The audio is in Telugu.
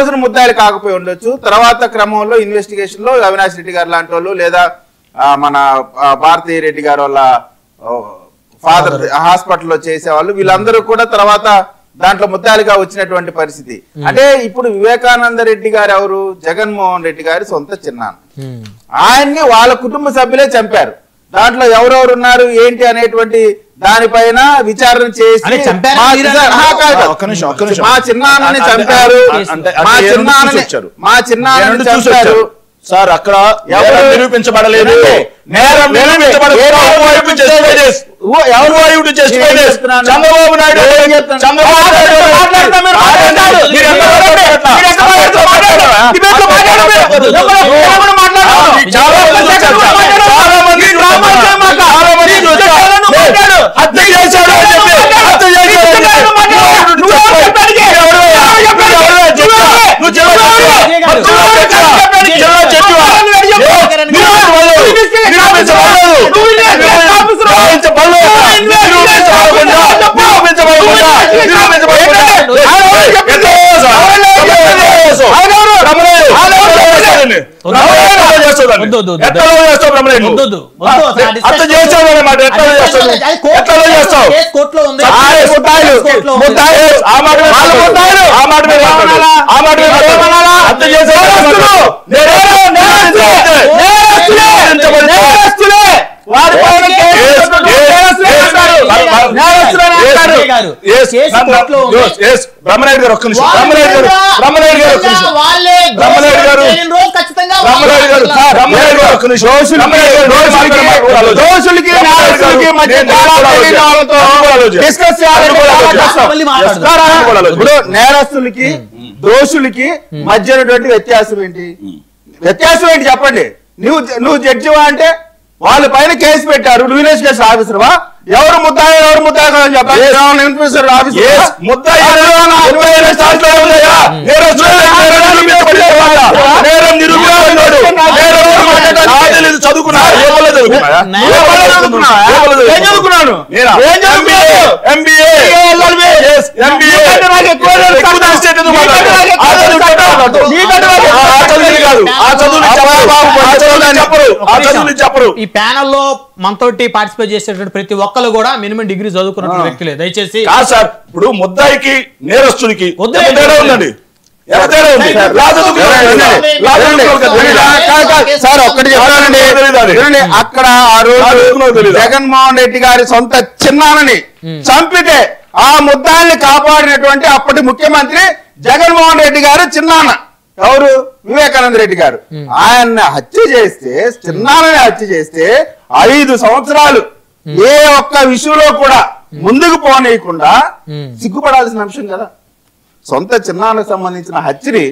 రోజున ముద్దాయిలు కాకపోయి ఉండొచ్చు, తర్వాత క్రమంలో ఇన్వెస్టిగేషన్ లో అవినాష్ రెడ్డి గారు లాంటి వాళ్ళు లేదా మన భారతీ రెడ్డి గారు వాళ్ళ ఫాదర్ హాస్పిటల్లో చేసేవాళ్ళు వీళ్ళందరూ కూడా తర్వాత దాంట్లో ముద్దాయిలుగా వచ్చినటువంటి పరిస్థితి. అంటే ఇప్పుడు వివేకానంద రెడ్డి గారు ఎవరు? జగన్మోహన్ రెడ్డి గారి సొంత చిన్నాన్న. ఆయన్ని వాళ్ళ కుటుంబ సభ్యులే చంపారు. దాంట్లో ఎవరెవరు ఉన్నారు ఏంటి అనేటువంటి దానిపైన విచారణ చేసి మా చిన్నాన్నని చంపారు, మా చిన్నాన్నని చంపారు సార్. అక్కడ ఎవరు నిరూపించబడలేదు, నేరం చంద్రబాబు నాయుడు హత్య చేశాడు బ్రహ్మనాయుడు గారు ఒక్క నిమిషం, బ్రహ్మనాయుడు గారు నేరస్తులకి దోషులకి మధ్య వ్యత్యాసం ఏంటి? వ్యత్యాసం ఏంటి చెప్పండి. నువ్వు జడ్జివా అంటే వాళ్ళ పైన కేసు పెట్టారు, నువ్వు ఇన్వెస్టిగేషన్ ఆఫీసర్వా? ఎవరు ముద్దాయి ఎవరు ముద్దాయి చెప్పండి. ఈ ప్యానల్ లో మనతోటి పార్టిసిపేట్ చేసేటువంటి ప్రతి ఒక్కరు కూడా మినిమం డిగ్రీ చదువుకున్న వ్యక్తులే. దయచేసి కాదు సార్, ఇప్పుడు ముద్దాయికి నేరస్తుడికి ఉందండి. సార్ ఒక్కటి చెప్పానండి, అక్కడ ఆ రోజు జగన్మోహన్ రెడ్డి గారి సొంత చిన్నాన్నని చంపితే ఆ ముద్దాయిల్ని కాపాడినటువంటి అప్పటి ముఖ్యమంత్రి జగన్మోహన్ రెడ్డి గారు చిన్నాన్న. ఎవరు? వివేకానంద రెడ్డి గారు. ఆయన్ని హత్య చేస్తే, చిన్నాన్నని హత్య చేస్తే 5 సంవత్సరాలు ఏ ఒక్క విషయంలో కూడా ముందుకు పోనీయకుండా సిగ్గుపడాల్సిన అంశం కదా. సొంత చిన్నాన్నకు సంబంధించిన హత్యని